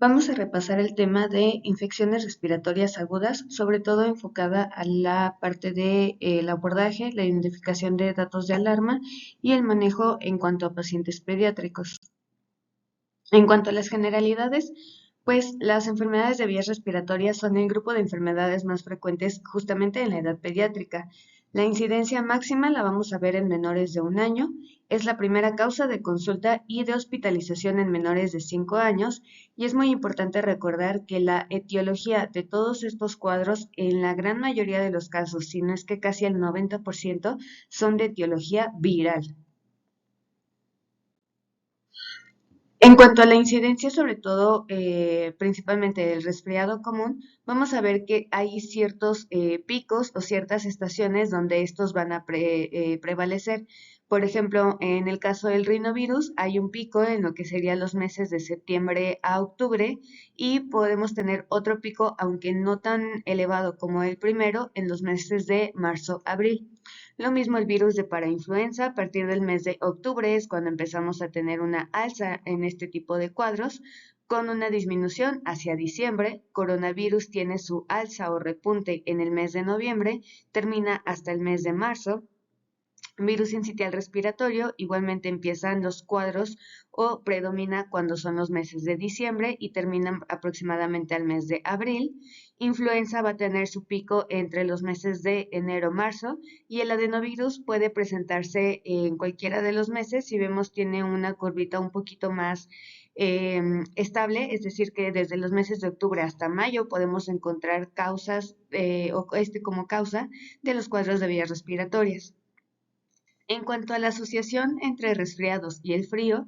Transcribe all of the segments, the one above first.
Vamos a repasar el tema de infecciones respiratorias agudas, sobre todo enfocada a la parte de el abordaje, la identificación de datos de alarma y el manejo en cuanto a pacientes pediátricos. En cuanto a las generalidades, pues las enfermedades de vías respiratorias son el grupo de enfermedades más frecuentes justamente en la edad pediátrica. La incidencia máxima la vamos a ver en menores de 1 año, es la primera causa de consulta y de hospitalización en menores de 5 años y es muy importante recordar que la etiología de todos estos cuadros en la gran mayoría de los casos, si no es que casi el 90%, son de etiología viral. En cuanto a la incidencia, sobre todo, principalmente del resfriado común, vamos a ver que hay ciertos picos o ciertas estaciones donde estos van a prevalecer. Por ejemplo, en el caso del rinovirus, hay un pico en lo que serían los meses de septiembre a octubre y podemos tener otro pico, aunque no tan elevado como el primero, en los meses de marzo-abril. Lo mismo el virus de parainfluenza, a partir del mes de octubre es cuando empezamos a tener una alza en este tipo de cuadros, con una disminución hacia diciembre. Coronavirus tiene su alza o repunte en el mes de noviembre, termina hasta el mes de marzo. Virus sincitial respiratorio igualmente empiezan los cuadros o predomina cuando son los meses de diciembre y terminan aproximadamente al mes de abril. Influenza va a tener su pico entre los meses de enero-marzo y el adenovirus puede presentarse en cualquiera de los meses. Si vemos tiene una curvita un poquito más estable, es decir que desde los meses de octubre hasta mayo podemos encontrar causas como causa de los cuadros de vías respiratorias. En cuanto a la asociación entre resfriados y el frío,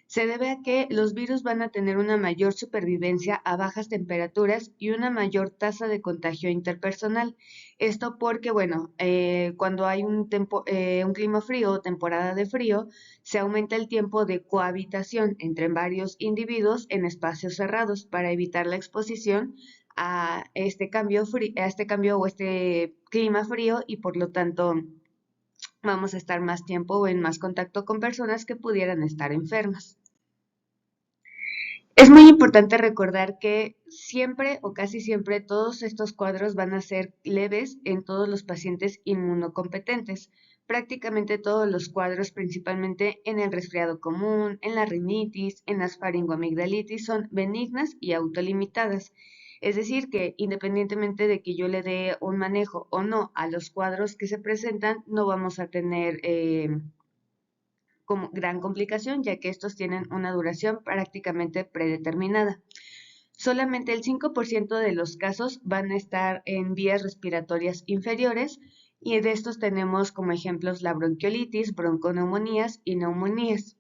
se debe a que los virus van a tener una mayor supervivencia a bajas temperaturas y una mayor tasa de contagio interpersonal. Esto porque, bueno, cuando hay un clima frío o temporada de frío, se aumenta el tiempo de cohabitación entre varios individuos en espacios cerrados para evitar la exposición a este cambio o este clima frío y por lo tanto vamos a estar más tiempo o en más contacto con personas que pudieran estar enfermas. Es muy importante recordar que siempre o casi siempre todos estos cuadros van a ser leves en todos los pacientes inmunocompetentes. Prácticamente todos los cuadros, principalmente en el resfriado común, en la rinitis, en las faringoamigdalitis, son benignas y autolimitadas. Es decir, que independientemente de que yo le dé un manejo o no a los cuadros que se presentan, no vamos a tener como gran complicación, ya que estos tienen una duración prácticamente predeterminada. Solamente el 5% de los casos van a estar en vías respiratorias inferiores y de estos tenemos como ejemplos la bronquiolitis, bronconeumonías y neumonías.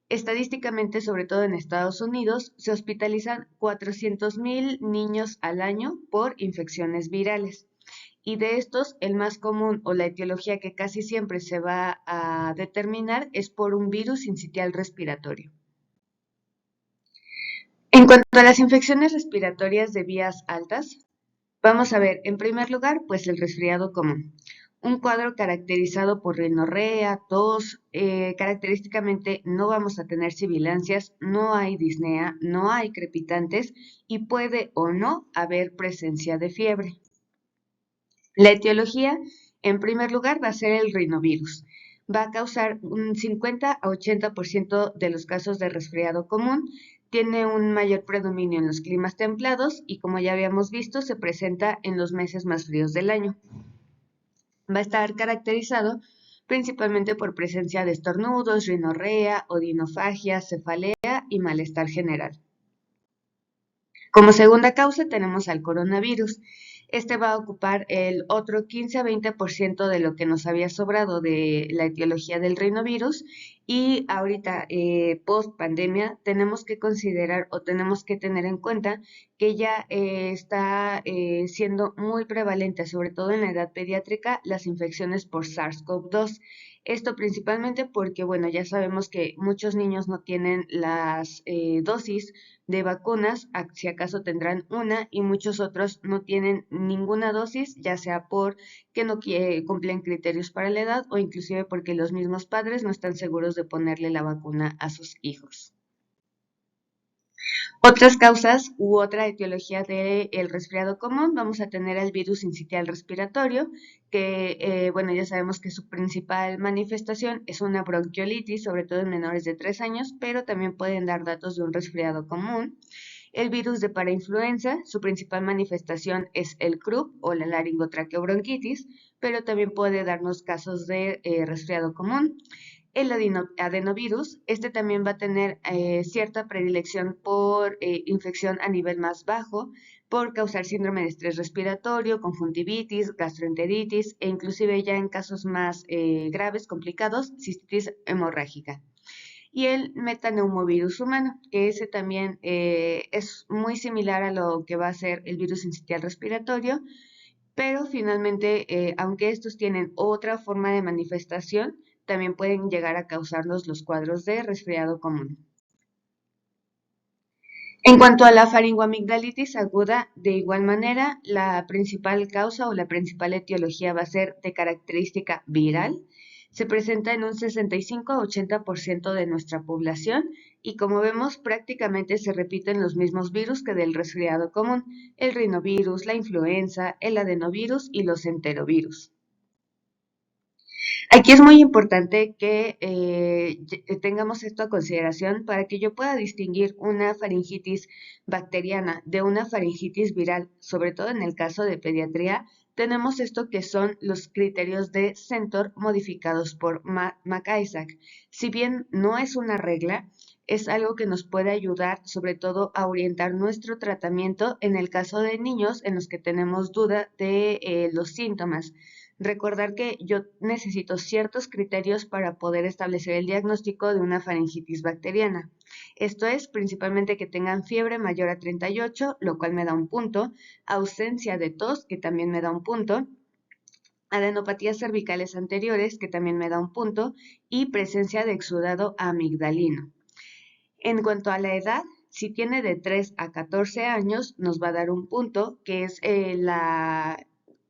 Estadísticamente, sobre todo en Estados Unidos, se hospitalizan 400,000 niños al año por infecciones virales. Y de estos, el más común o la etiología que casi siempre se va a determinar es por un virus sincitial respiratorio. En cuanto a las infecciones respiratorias de vías altas, vamos a ver, en primer lugar, pues el resfriado común. Un cuadro caracterizado por rinorrea, tos, característicamente no vamos a tener sibilancias, no hay disnea, no hay crepitantes y puede o no haber presencia de fiebre. La etiología, en primer lugar, va a ser el rinovirus. Va a causar un 50 a 80% de los casos de resfriado común. Tiene un mayor predominio en los climas templados y, como ya habíamos visto, se presenta en los meses más fríos del año. Va a estar caracterizado principalmente por presencia de estornudos, rinorrea, odinofagia, cefalea y malestar general. Como segunda causa tenemos al coronavirus. Este va a ocupar el otro 15 a 20% de lo que nos había sobrado de la etiología del rinovirus y ahorita post pandemia tenemos que considerar o tenemos que tener en cuenta que ya está siendo muy prevalente, sobre todo en la edad pediátrica, las infecciones por SARS-CoV-2. Esto principalmente porque, bueno, ya sabemos que muchos niños no tienen las dosis de vacunas, si acaso tendrán una, y muchos otros no tienen ninguna dosis, ya sea por que no cumplen criterios para la edad o inclusive porque los mismos padres no están seguros de ponerle la vacuna a sus hijos. Otras causas u otra etiología del resfriado común, vamos a tener el virus sincitial respiratorio, que bueno, ya sabemos que su principal manifestación es una bronquiolitis, sobre todo en menores de 3 años, pero también pueden dar datos de un resfriado común. El virus de parainfluenza, su principal manifestación es el croup o la laringotraqueobronquitis, pero también puede darnos casos de resfriado común. El adenovirus, este también va a tener cierta predilección por infección a nivel más bajo, por causar síndrome de estrés respiratorio, conjuntivitis, gastroenteritis e inclusive ya en casos más graves, complicados, cistitis hemorrágica. Y el metaneumovirus humano, que ese también es muy similar a lo que va a ser el virus sincitial respiratorio, pero finalmente, aunque estos tienen otra forma de manifestación, también pueden llegar a causarnos los cuadros de resfriado común. En cuanto a la faringoamigdalitis aguda, de igual manera, la principal causa o la principal etiología va a ser de característica viral. Se presenta en un 65 a 80% de nuestra población y como vemos prácticamente se repiten los mismos virus que del resfriado común, el rinovirus, la influenza, el adenovirus y los enterovirus. Aquí es muy importante que tengamos esto a consideración para que yo pueda distinguir una faringitis bacteriana de una faringitis viral, sobre todo en el caso de pediatría. Tenemos esto que son los criterios de Centor modificados por McIsaac. Si bien no es una regla, es algo que nos puede ayudar sobre todo a orientar nuestro tratamiento en el caso de niños en los que tenemos duda de los síntomas. Recordar que yo necesito ciertos criterios para poder establecer el diagnóstico de una faringitis bacteriana. Esto es principalmente que tengan fiebre mayor a 38, lo cual me da un punto, ausencia de tos, que también me da un punto, adenopatías cervicales anteriores, que también me da un punto, y presencia de exudado amigdalino. En cuanto a la edad, si tiene de 3 a 14 años, nos va a dar un punto, que es la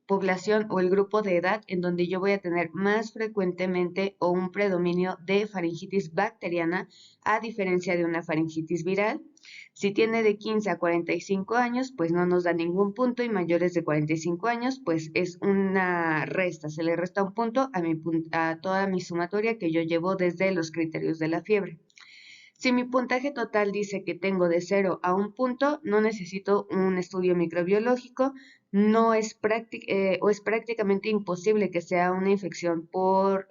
población o el grupo de edad en donde yo voy a tener más frecuentemente o un predominio de faringitis bacteriana a diferencia de una faringitis viral. Si tiene de 15 a 45 años, pues no nos da ningún punto y mayores de 45 años, pues es una resta, se le resta un punto a toda mi sumatoria que yo llevo desde los criterios de la fiebre. Si mi puntaje total dice que tengo de 0 a 1 punto, no necesito un estudio microbiológico, no es o es prácticamente imposible que sea una infección por,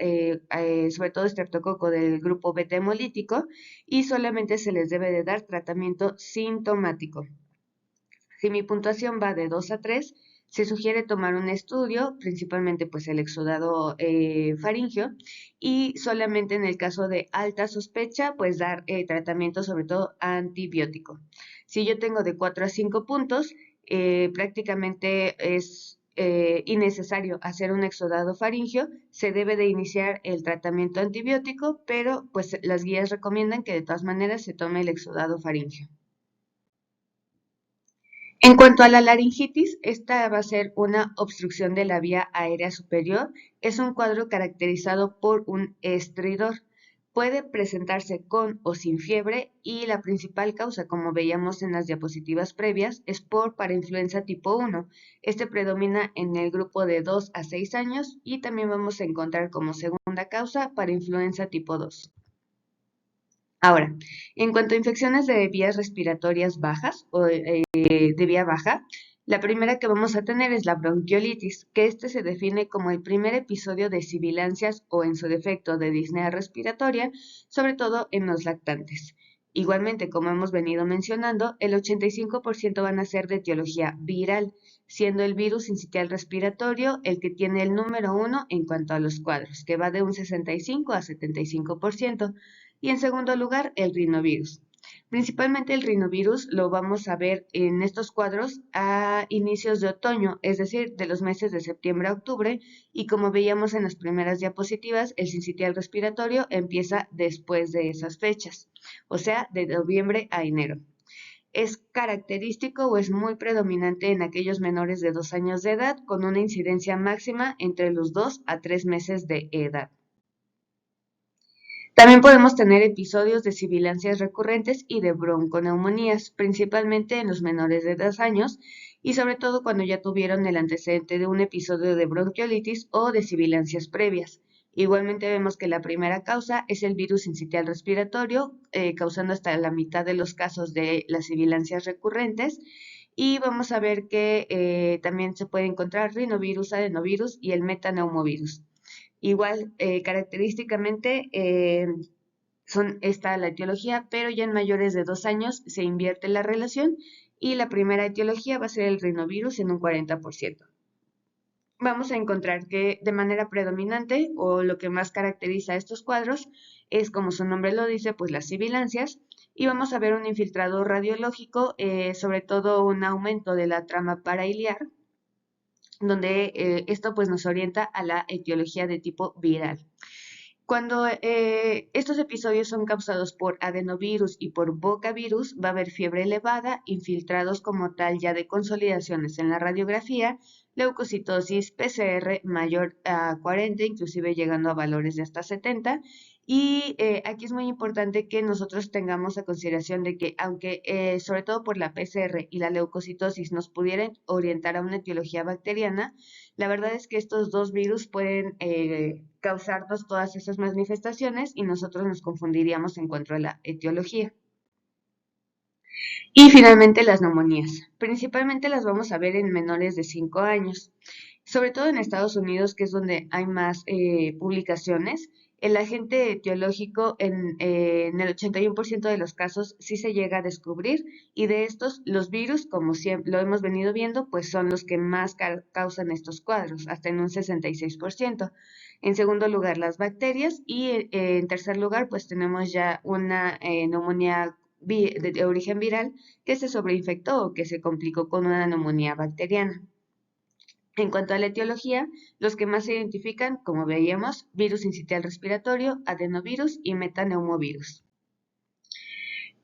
sobre todo estreptococo del grupo beta hemolítico, y solamente se les debe de dar tratamiento sintomático. Si mi puntuación va de 2 a 3, se sugiere tomar un estudio, principalmente pues el exudado faríngeo, y solamente en el caso de alta sospecha, pues dar tratamiento sobre todo antibiótico. Si yo tengo de 4 a 5 puntos, prácticamente es innecesario hacer un exudado faríngeo, se debe de iniciar el tratamiento antibiótico, pero pues las guías recomiendan que de todas maneras se tome el exudado faríngeo. En cuanto a la laringitis, esta va a ser una obstrucción de la vía aérea superior. Es un cuadro caracterizado por un estridor. Puede presentarse con o sin fiebre y la principal causa, como veíamos en las diapositivas previas, es por parainfluenza tipo 1. Este predomina en el grupo de 2 a 6 años y también vamos a encontrar como segunda causa parainfluenza tipo 2. Ahora, en cuanto a infecciones de vías respiratorias bajas o de vía baja, la primera que vamos a tener es la bronquiolitis, que este se define como el primer episodio de sibilancias o en su defecto de disnea respiratoria, sobre todo en los lactantes. Igualmente, como hemos venido mencionando, el 85% van a ser de etiología viral, siendo el virus sincitial respiratorio el que tiene el número 1 en cuanto a los cuadros, que va de un 65 a 75%. Y en segundo lugar, el rinovirus. Principalmente el rinovirus lo vamos a ver en estos cuadros a inicios de otoño, es decir, de los meses de septiembre a octubre, y como veíamos en las primeras diapositivas, el sincitial respiratorio empieza después de esas fechas, o sea, de noviembre a enero. Es característico o es muy predominante en aquellos menores de 2 años de edad, con una incidencia máxima entre los 2 a 3 meses de edad. También podemos tener episodios de sibilancias recurrentes y de bronconeumonías, principalmente en los menores de 2 años y sobre todo cuando ya tuvieron el antecedente de un episodio de bronquiolitis o de sibilancias previas. Igualmente vemos que la primera causa es el virus sincitial respiratorio, causando hasta la mitad de los casos de las sibilancias recurrentes. Y vamos a ver que también se puede encontrar rinovirus, adenovirus y el metaneumovirus. Igual, característicamente, está la etiología, pero ya en mayores de 2 años se invierte la relación y la primera etiología va a ser el rinovirus en un 40%. Vamos a encontrar que de manera predominante o lo que más caracteriza a estos cuadros es, como su nombre lo dice, pues las sibilancias, y vamos a ver un infiltrado radiológico, sobre todo un aumento de la trama parailiar, donde esto pues nos orienta a la etiología de tipo viral. Cuando estos episodios son causados por adenovirus y por bocavirus, va a haber fiebre elevada, infiltrados como tal ya de consolidaciones en la radiografía, leucocitosis PCR mayor a 40, inclusive llegando a valores de hasta 70. Y aquí es muy importante que nosotros tengamos a consideración de que, aunque sobre todo por la PCR y la leucocitosis nos pudieran orientar a una etiología bacteriana, la verdad es que estos dos virus pueden causarnos todas esas manifestaciones y nosotros nos confundiríamos en cuanto a la etiología. Y finalmente las neumonías. Principalmente las vamos a ver en menores de 5 años, sobre todo en Estados Unidos, que es donde hay más publicaciones. El agente etiológico en el 81% de los casos sí se llega a descubrir, y de estos los virus, como siempre lo hemos venido viendo, pues son los que más causan estos cuadros, hasta en un 66%. En segundo lugar, las bacterias, y en tercer lugar, pues tenemos ya una neumonía de origen viral que se sobreinfectó o que se complicó con una neumonía bacteriana. En cuanto a la etiología, los que más se identifican, como veíamos, virus sincitial respiratorio, adenovirus y metaneumovirus.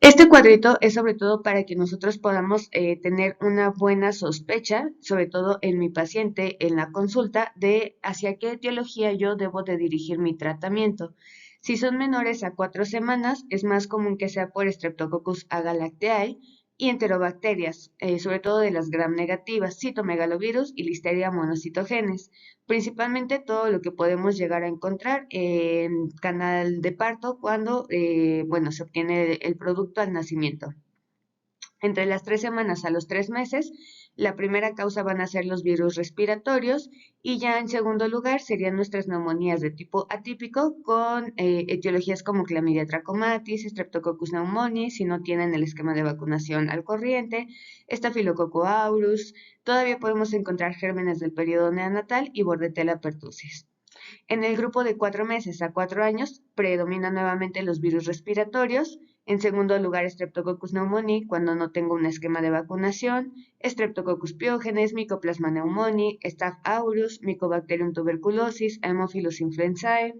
Este cuadrito es sobre todo para que nosotros podamos tener una buena sospecha, sobre todo en mi paciente, en la consulta, de hacia qué etiología yo debo de dirigir mi tratamiento. Si son menores a 4 semanas, es más común que sea por Streptococcus agalactiae y enterobacterias, sobre todo de las gram negativas, citomegalovirus y Listeria monocitogenes. Principalmente todo lo que podemos llegar a encontrar en canal de parto cuando, bueno, se obtiene el producto al nacimiento. Entre las 3 semanas a los 3 meses, la primera causa van a ser los virus respiratorios, y ya en segundo lugar serían nuestras neumonías de tipo atípico con etiologías como Clamidia trachomatis, Streptococcus pneumoniae, si no tienen el esquema de vacunación al corriente, Staphylococcus aureus. Todavía podemos encontrar gérmenes del periodo neonatal y Bordetella pertussis. En el grupo de 4 meses a 4 años predominan nuevamente los virus respiratorios. En segundo lugar, Streptococcus pneumoniae cuando no tengo un esquema de vacunación, Streptococcus pyogenes, Mycoplasma pneumoniae, Staph aureus, Mycobacterium tuberculosis, Haemophilus influenzae.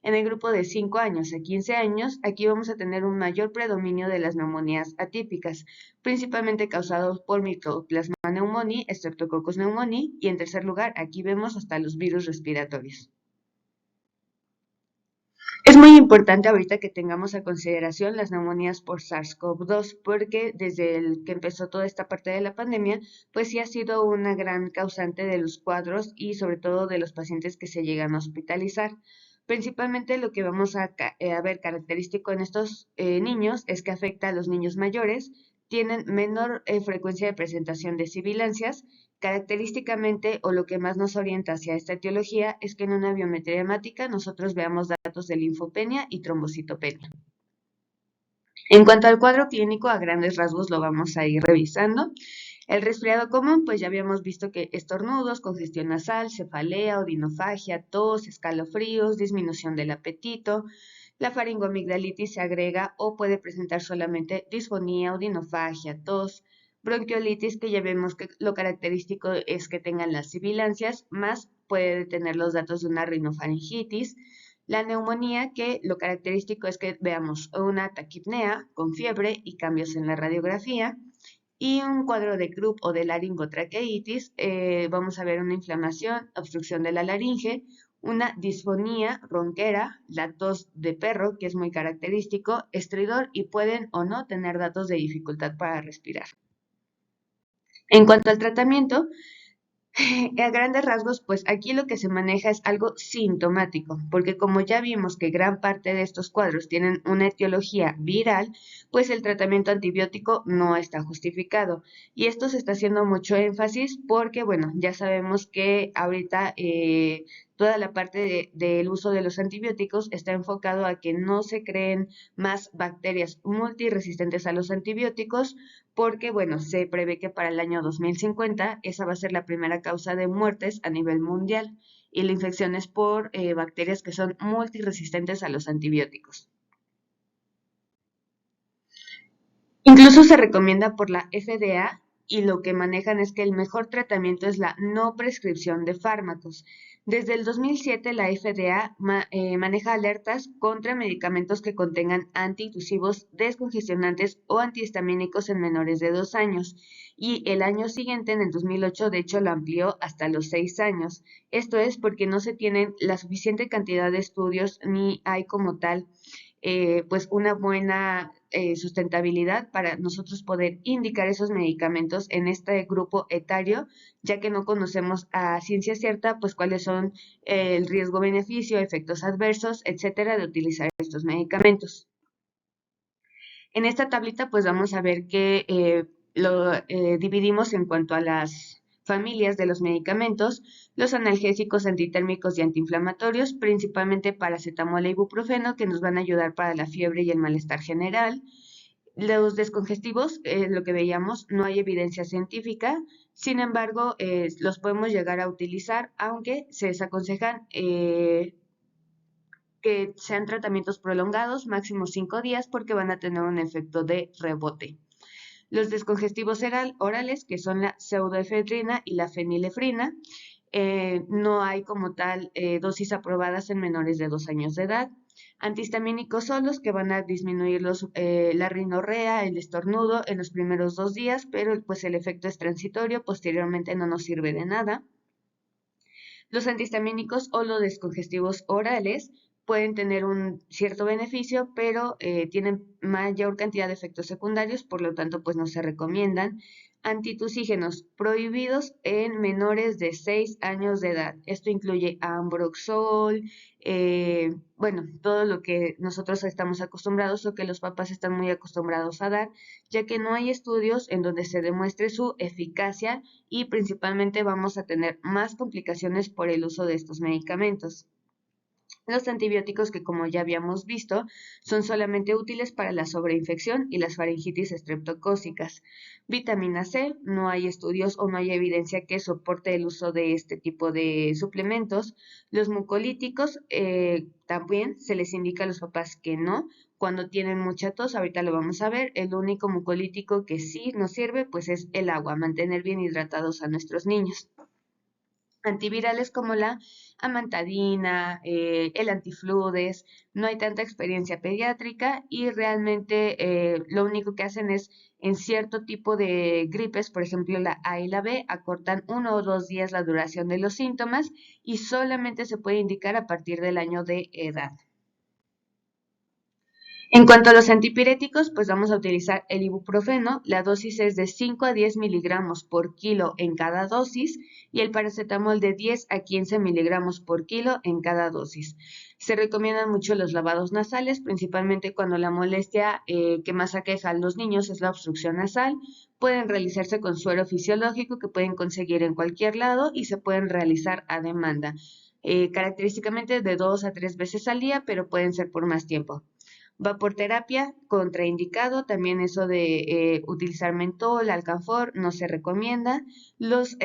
En el grupo de 5 años a 15 años, aquí vamos a tener un mayor predominio de las neumonías atípicas, principalmente causados por Mycoplasma pneumoniae, Streptococcus pneumoniae, y en tercer lugar, aquí vemos hasta los virus respiratorios. Es muy importante ahorita que tengamos a consideración las neumonías por SARS-CoV-2, porque desde el que empezó toda esta parte de la pandemia, pues sí ha sido una gran causante de los cuadros y sobre todo de los pacientes que se llegan a hospitalizar. Principalmente lo que vamos a ver característico en estos niños es que afecta a los niños mayores, tienen menor frecuencia de presentación de sibilancias. Característicamente, o lo que más nos orienta hacia esta etiología, es que en una biometría hemática nosotros veamos datos de linfopenia y trombocitopenia. En cuanto al cuadro clínico, a grandes rasgos lo vamos a ir revisando. El resfriado común, pues ya habíamos visto que estornudos, congestión nasal, cefalea, odinofagia, tos, escalofríos, disminución del apetito. La faringoamigdalitis se agrega o puede presentar solamente disfonía, odinofagia, tos, bronquiolitis, que ya vemos que lo característico es que tengan las sibilancias, más puede tener los datos de una rinofaringitis. La neumonía, que lo característico es que veamos una taquipnea con fiebre y cambios en la radiografía. Y un cuadro de Krupp o de laringotraqueitis, vamos a ver una inflamación, obstrucción de la laringe, una disfonía ronquera, la tos de perro, que es muy característico, estridor y pueden o no tener datos de dificultad para respirar. En cuanto al tratamiento, a grandes rasgos, pues aquí lo que se maneja es algo sintomático, porque como ya vimos que gran parte de estos cuadros tienen una etiología viral, pues el tratamiento antibiótico no está justificado. Y esto se está haciendo mucho énfasis porque, bueno, ya sabemos que ahorita toda la parte del uso de los antibióticos está enfocado a que no se creen más bacterias multiresistentes a los antibióticos, porque, bueno, se prevé que para el año 2050 esa va a ser la primera causa de muertes a nivel mundial y la infección es por bacterias que son multiresistentes a los antibióticos. Incluso se recomienda por la FDA y lo que manejan es que el mejor tratamiento es la no prescripción de fármacos. Desde el 2007 la FDA maneja alertas contra medicamentos que contengan antitusivos, descongestionantes o antihistamínicos en menores de 2 años. Y el año siguiente, en el 2008, de hecho lo amplió hasta los 6 años. Esto es porque no se tienen la suficiente cantidad de estudios ni hay como tal pues una buena sustentabilidad para nosotros poder indicar esos medicamentos en este grupo etario, ya que no conocemos a ciencia cierta pues cuáles son el riesgo-beneficio, efectos adversos, etcétera, de utilizar estos medicamentos. En esta tablita pues vamos a ver que lo dividimos en cuanto a las familias de los medicamentos, los analgésicos, antitérmicos y antiinflamatorios, principalmente paracetamol e ibuprofeno, que nos van a ayudar para la fiebre y el malestar general. Los descongestivos, lo que veíamos, no hay evidencia científica, sin embargo, los podemos llegar a utilizar, aunque se desaconsejan que sean tratamientos prolongados, máximo 5 días, porque van a tener un efecto de rebote. Los descongestivos orales, que son la pseudoefedrina y la fenilefrina, no hay como tal dosis aprobadas en menores de 2 años de edad. Antihistamínicos solos que van a disminuir la rinorrea, el estornudo en los primeros 2 días, pero pues el efecto es transitorio, posteriormente no nos sirve de nada. Los antihistamínicos o los descongestivos orales pueden tener un cierto beneficio, pero tienen mayor cantidad de efectos secundarios, por lo tanto, pues no se recomiendan. Antitusígenos prohibidos en menores de 6 años de edad. Esto incluye Ambroxol, bueno, todo lo que nosotros estamos acostumbrados o que los papás están muy acostumbrados a dar, ya que no hay estudios en donde se demuestre su eficacia y principalmente vamos a tener más complicaciones por el uso de estos medicamentos. Los antibióticos que, como ya habíamos visto, son solamente útiles para la sobreinfección y las faringitis estreptocócicas. Vitamina C, no hay estudios o no hay evidencia que soporte el uso de este tipo de suplementos. Los mucolíticos, también se les indica a los papás que no. Cuando tienen mucha tos, ahorita lo vamos a ver, el único mucolítico que sí nos sirve, pues es el agua, mantener bien hidratados a nuestros niños. Antivirales como la amantadina, el antifludes, no hay tanta experiencia pediátrica y realmente lo único que hacen es en cierto tipo de gripes, por ejemplo la A y la B, acortan 1 o 2 días la duración de los síntomas y solamente se puede indicar a partir del año de edad. En cuanto a los antipiréticos, pues vamos a utilizar el ibuprofeno. La dosis es de 5 a 10 miligramos por kilo en cada dosis y el paracetamol de 10 a 15 miligramos por kilo en cada dosis. Se recomiendan mucho los lavados nasales, principalmente cuando la molestia que más aqueja a los niños es la obstrucción nasal. Pueden realizarse con suero fisiológico que pueden conseguir en cualquier lado y se pueden realizar a demanda. Característicamente de 2 a 3 veces al día, pero pueden ser por más tiempo. Vaporterapia, contraindicado, también eso de utilizar mentol, alcanfor, no se recomienda. Los,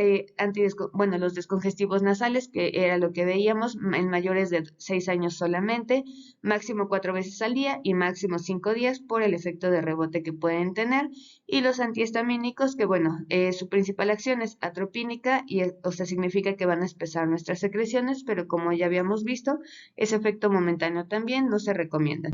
los descongestivos nasales, que era lo que veíamos, en mayores de 6 años solamente, máximo 4 veces al día y máximo 5 días por el efecto de rebote que pueden tener. Y los antihistamínicos, que bueno, su principal acción es atropínica, y, o sea, significa que van a espesar nuestras secreciones, pero como ya habíamos visto, ese efecto momentáneo también no se recomienda.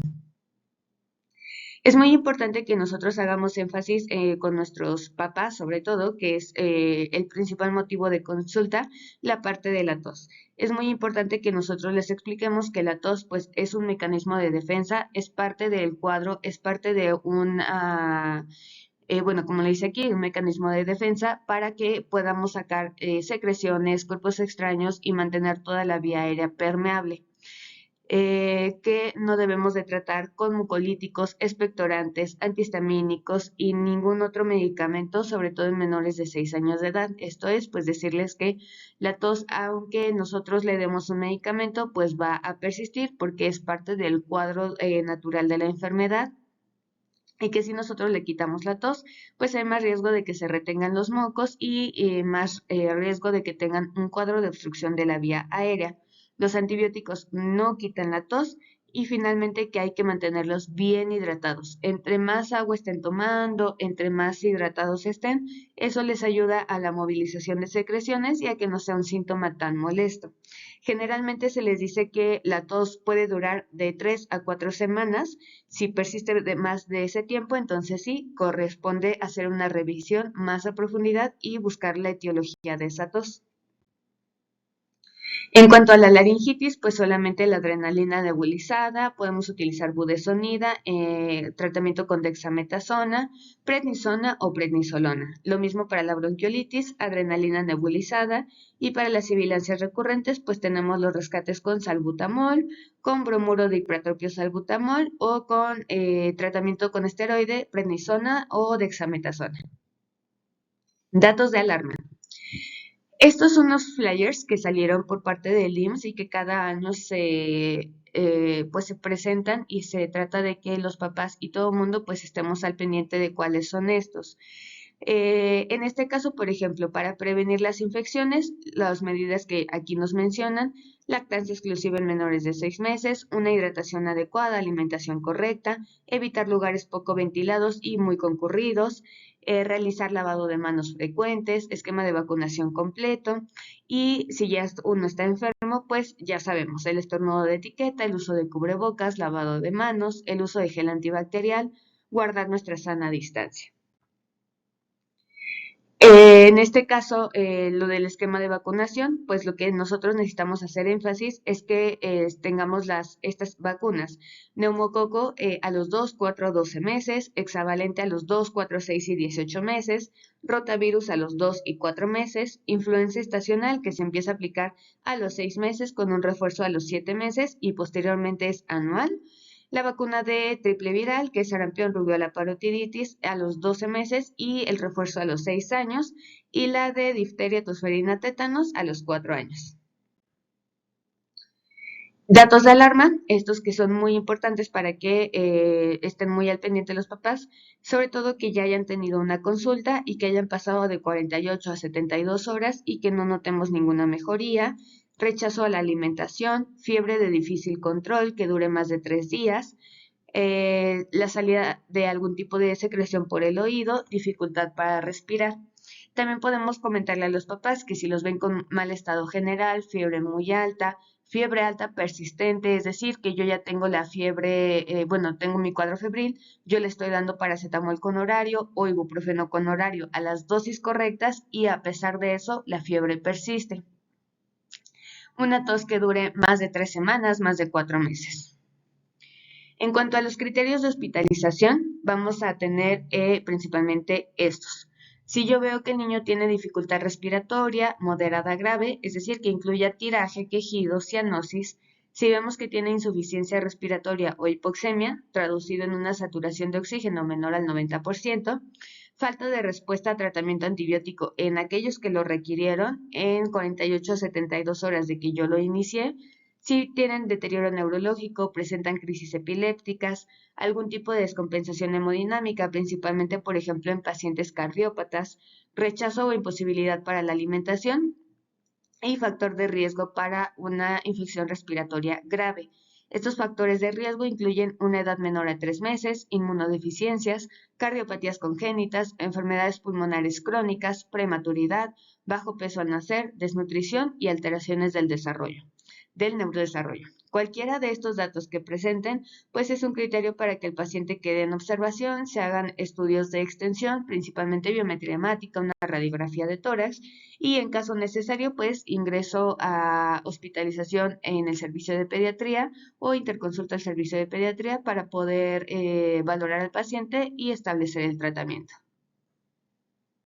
Es muy importante que nosotros hagamos énfasis con nuestros papás, sobre todo, que es el principal motivo de consulta, la parte de la tos. Es muy importante que nosotros les expliquemos que la tos, pues, es un mecanismo de defensa, es parte del cuadro, es parte de bueno, como le dice aquí, un mecanismo de defensa para que podamos sacar secreciones, cuerpos extraños y mantener toda la vía aérea permeable. Que no debemos de tratar con mucolíticos, expectorantes, antihistamínicos y ningún otro medicamento, sobre todo en menores de 6 años de edad. Esto es, pues decirles que la tos, aunque nosotros le demos un medicamento, pues va a persistir porque es parte del cuadro natural de la enfermedad y que si nosotros le quitamos la tos, pues hay más riesgo de que se retengan los mocos y más riesgo de que tengan un cuadro de obstrucción de la vía aérea. Los antibióticos no quitan la tos y finalmente que hay que mantenerlos bien hidratados. Entre más agua estén tomando, entre más hidratados estén, eso les ayuda a la movilización de secreciones y a que no sea un síntoma tan molesto. Generalmente se les dice que la tos puede durar de 3 a 4 semanas. Si persiste de más de ese tiempo, entonces sí, corresponde hacer una revisión más a profundidad y buscar la etiología de esa tos. En cuanto a la laringitis, pues solamente la adrenalina nebulizada, podemos utilizar budesonida, tratamiento con dexametasona, prednisona o prednisolona. Lo mismo para la bronquiolitis, adrenalina nebulizada, y para las sibilancias recurrentes, pues tenemos los rescates con salbutamol, con bromuro de ipratropio salbutamol o con tratamiento con esteroide, prednisona o dexametasona. Datos de alarma. Estos son los flyers que salieron por parte del IMSS y que cada año pues se presentan y se trata de que los papás y todo el mundo pues estemos al pendiente de cuáles son estos. En este caso, por ejemplo, para prevenir las infecciones, las medidas que aquí nos mencionan, lactancia exclusiva en menores de 6 meses, una hidratación adecuada, alimentación correcta, evitar lugares poco ventilados y muy concurridos, realizar lavado de manos frecuentes, esquema de vacunación completo y si ya uno está enfermo, pues ya sabemos, el estornudo de etiqueta, el uso de cubrebocas, lavado de manos, el uso de gel antibacterial, guardar nuestra sana distancia. En este caso, lo del esquema de vacunación, pues lo que nosotros necesitamos hacer énfasis es que tengamos estas vacunas. Neumococo a los 2, 4, 12 meses, hexavalente a los 2, 4, 6 y 18 meses, rotavirus a los 2 y 4 meses, influenza estacional que se empieza a aplicar a los 6 meses con un refuerzo a los 7 meses y posteriormente es anual. La vacuna de triple viral, que es sarampión, rubiola, parotiditis, a los 12 meses y el refuerzo a los 6 años, y la de difteria, tosferina, tétanos a los 4 años. Datos de alarma, estos que son muy importantes para que estén muy al pendiente los papás, sobre todo que ya hayan tenido una consulta y que hayan pasado de 48 a 72 horas y que no notemos ninguna mejoría, rechazo a la alimentación, fiebre de difícil control que dure más de 3 días, la salida de algún tipo de secreción por el oído, dificultad para respirar. También podemos comentarle a los papás que si los ven con mal estado general, fiebre muy alta, fiebre alta persistente, es decir, que yo ya tengo la fiebre, bueno, tengo mi cuadro febril, yo le estoy dando paracetamol con horario o ibuprofeno con horario a las dosis correctas y a pesar de eso la fiebre persiste. Una tos que dure más de 3 semanas, más de 4 meses. En cuanto a los criterios de hospitalización, vamos a tener principalmente estos. Si yo veo que el niño tiene dificultad respiratoria, moderada grave, es decir, que incluya tiraje, quejido, cianosis, si vemos que tiene insuficiencia respiratoria o hipoxemia, traducido en una saturación de oxígeno menor al 90%, falta de respuesta a tratamiento antibiótico en aquellos que lo requirieron en 48 a 72 horas de que yo lo inicié, si tienen deterioro neurológico, presentan crisis epilépticas, algún tipo de descompensación hemodinámica, principalmente, por ejemplo, en pacientes cardiópatas, rechazo o imposibilidad para la alimentación y factor de riesgo para una infección respiratoria grave. Estos factores de riesgo incluyen una edad menor a 3 meses, inmunodeficiencias, cardiopatías congénitas, enfermedades pulmonares crónicas, prematuridad, bajo peso al nacer, desnutrición y alteraciones del neurodesarrollo. Cualquiera de estos datos que presenten, pues es un criterio para que el paciente quede en observación, se hagan estudios de extensión, principalmente biometría hemática, una radiografía de tórax y en caso necesario, pues ingreso a hospitalización en el servicio de pediatría o interconsulta al servicio de pediatría para poder valorar al paciente y establecer el tratamiento.